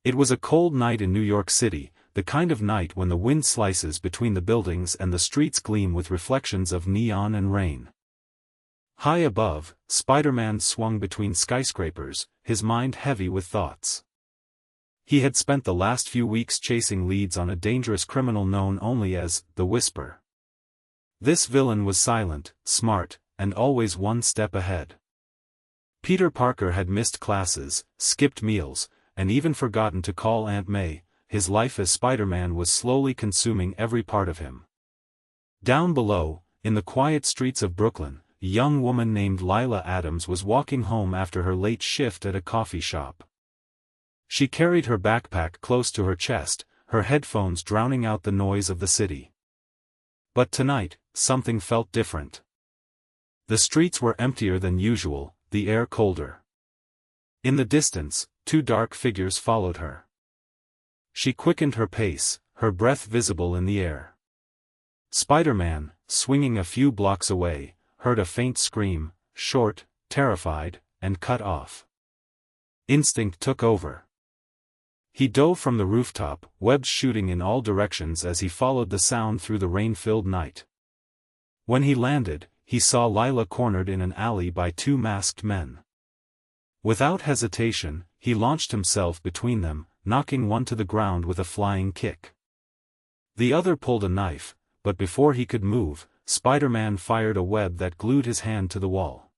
It was a cold night in New York City, the kind of night when the wind slices between the buildings and the streets gleam with reflections of neon and rain. High above, SpiderMan swung between skyscrapers, his mind heavy with thoughts. He had spent the last few weeks chasing leads on a dangerous criminal known only as the Whisper. This villain was silent, smart, and always one step ahead. Peter Parker had missed classes, skipped meals, and even forgotten to call Aunt May. His life as Spider-Man was slowly consuming every part of him. Down below, in the quiet streets of Brooklyn, a young woman named Lila Adams was walking home after her late shift at a coffee shop. She carried her backpack close to her chest, her headphones drowning out the noise of the city. But tonight, something felt different. The streets were emptier than usual, the air colder. In the distance, two dark figures followed her. She quickened her pace, her breath visible in the air. Spider-Man, swinging a few blocks away, heard a faint scream, short, terrified, and cut off. Instinct took over. He dove from the rooftop, webs shooting in all directions as he followed the sound through the rain-filled night. When he landed, he saw Lila cornered in an alley by two masked men. Without hesitation, he launched himself between them, knocking one to the ground with a flying kick. The other pulled a knife, but before he could move, Spider-Man fired a web that glued his hand to the wall.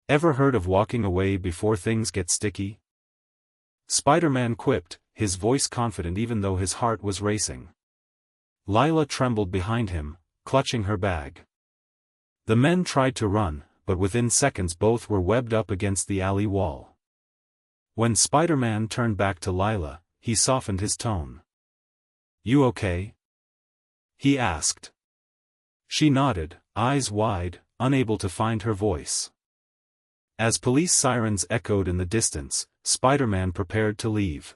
Ever heard of walking away before things get sticky? Spider-Man quipped, his voice confident even though his heart was racing. Lila trembled behind him, clutching her bag. The men tried to run, but within seconds both were webbed up against the alley wall. When Spider-Man turned back to Lila, he softened his tone. "You okay?" he asked. She nodded, eyes wide, unable to find her voice. As police sirens echoed in the distance, Spider-Man prepared to leave.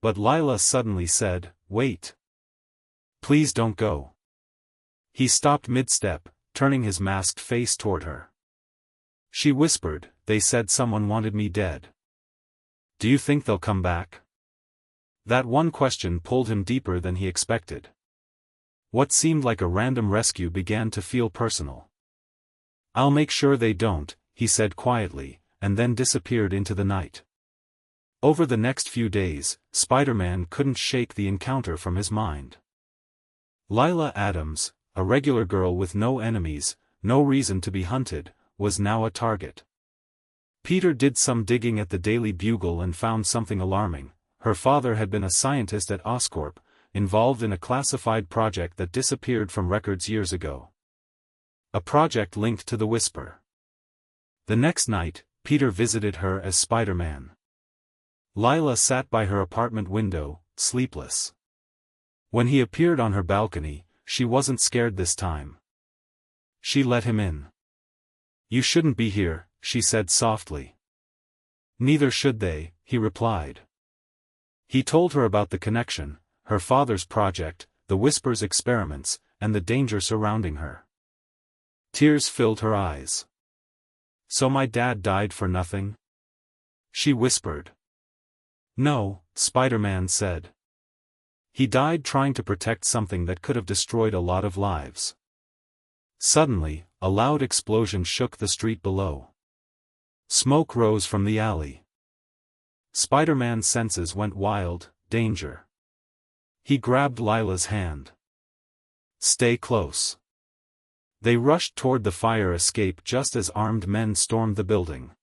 But Lila suddenly said, "Wait. Please don't go." He stopped mid-step, turning his masked face toward her. She whispered, "They said someone wanted me dead. Do you think they'll come back?" That one question pulled him deeper than he expected. What seemed like a random rescue began to feel personal. "I'll make sure they don't," he said quietly, and then disappeared into the night. Over the next few days, Spider-Man couldn't shake the encounter from his mind. Lila Adams, a regular girl with no enemies, no reason to be hunted, was now a target. Peter did some digging at the Daily Bugle and found something alarming. Her father had been a scientist at Oscorp, involved in a classified project that disappeared from records years ago. A project linked to the Whisper. The next night, Peter visited her as Spider-Man. Lila sat by her apartment window, sleepless. When he appeared on her balcony, she wasn't scared this time. She let him in. "You shouldn't be here," she said softly. "Neither should they," he replied. He told her about the connection, her father's project, the Whisper's experiments, and the danger surrounding her. Tears filled her eyes. "So my dad died for nothing?" she whispered. "No," Spider-Man said. "He died trying to protect something that could have destroyed a lot of lives." Suddenly, a loud explosion shook the street below. Smoke rose from the alley. Spider-Man's senses went wild, danger. He grabbed Lila's hand. "Stay close." They rushed toward the fire escape just as armed men stormed the building.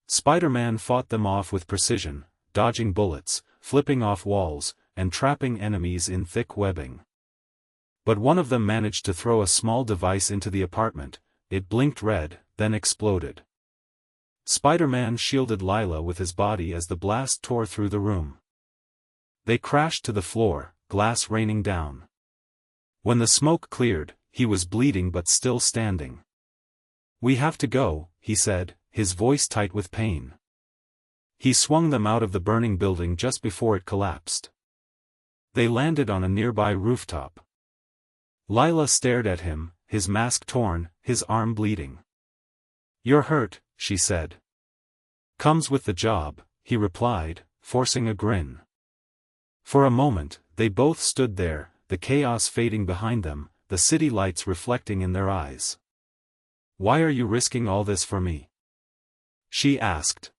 Spider-Man fought them off with precision, dodging bullets, flipping off walls, and trapping enemies in thick webbing. But one of them managed to throw a small device into the apartment. It blinked red, then exploded. Spider-Man shielded Lila with his body as the blast tore through the room. They crashed to the floor, glass raining down. When the smoke cleared, he was bleeding but still standing. "We have to go," he said, his voice tight with pain. He swung them out of the burning building just before it collapsed. They landed on a nearby rooftop. Lila stared at him, his mask torn, his arm bleeding. "You're hurt," she said. "Comes with the job," he replied, forcing a grin. For a moment, they both stood there, the chaos fading behind them, the city lights reflecting in their eyes. "Why are you risking all this for me?" she asked.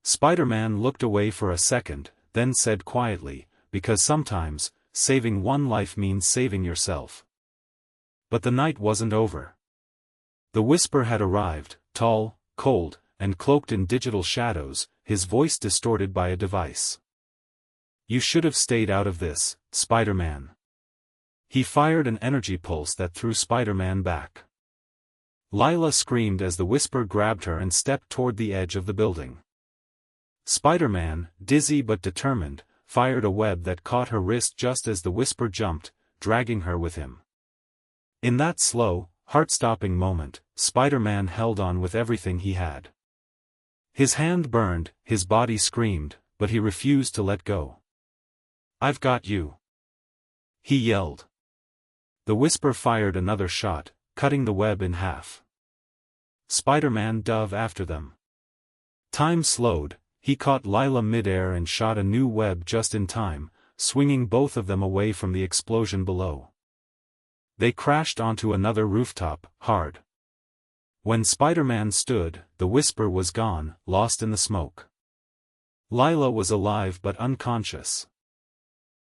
Spider-Man looked away for a second, then said quietly, "Because sometimes, saving one life means saving yourself." But the night wasn't over. The Whisper had arrived, tall, cold, and cloaked in digital shadows, his voice distorted by a device. "You should have stayed out of this, Spider-Man." He fired an energy pulse that threw Spider-Man back. Lila screamed as the Whisper grabbed her and stepped toward the edge of the building. Spider-Man, dizzy but determined, fired a web that caught her wrist just as the Whisper jumped, dragging her with him. In that slow, heart-stopping moment, Spider-Man held on with everything he had. His hand burned, his body screamed, but he refused to let go. "I've got you!" he yelled. The Whisper fired another shot, cutting the web in half. Spider-Man dove after them. Time slowed, he caught Lila mid-air and shot a new web just in time, swinging both of them away from the explosion below. They crashed onto another rooftop, hard. When Spider-Man stood, the Whisper was gone, lost in the smoke. Lila was alive but unconscious.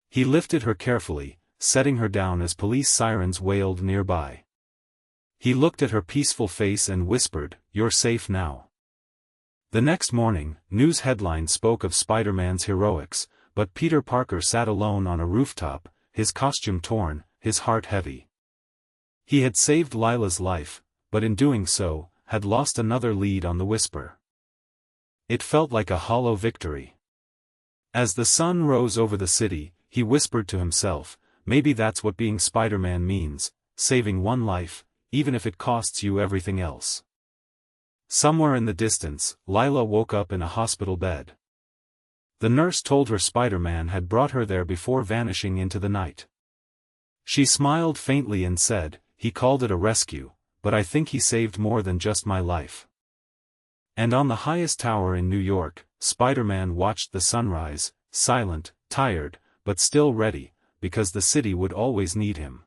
He lifted her carefully, setting her down as police sirens wailed nearby. He looked at her peaceful face and whispered, "You're safe now." The next morning, news headlines spoke of Spider-Man's heroics, but Peter Parker sat alone on a rooftop, his costume torn, his heart heavy. He had saved Lila's life, but in doing so, had lost another lead on the Whisper. It felt like a hollow victory. As the sun rose over the city, he whispered to himself, "Maybe that's what being Spider-Man means, saving one life, even if it costs you everything else." Somewhere in the distance, Lila woke up in a hospital bed. The nurse told her Spider-Man had brought her there before vanishing into the night. She smiled faintly and said, "He called it a rescue, but I think he saved more than just my life." And on the highest tower in New York, Spider-Man watched the sunrise, silent, tired, but still ready, because the city would always need him.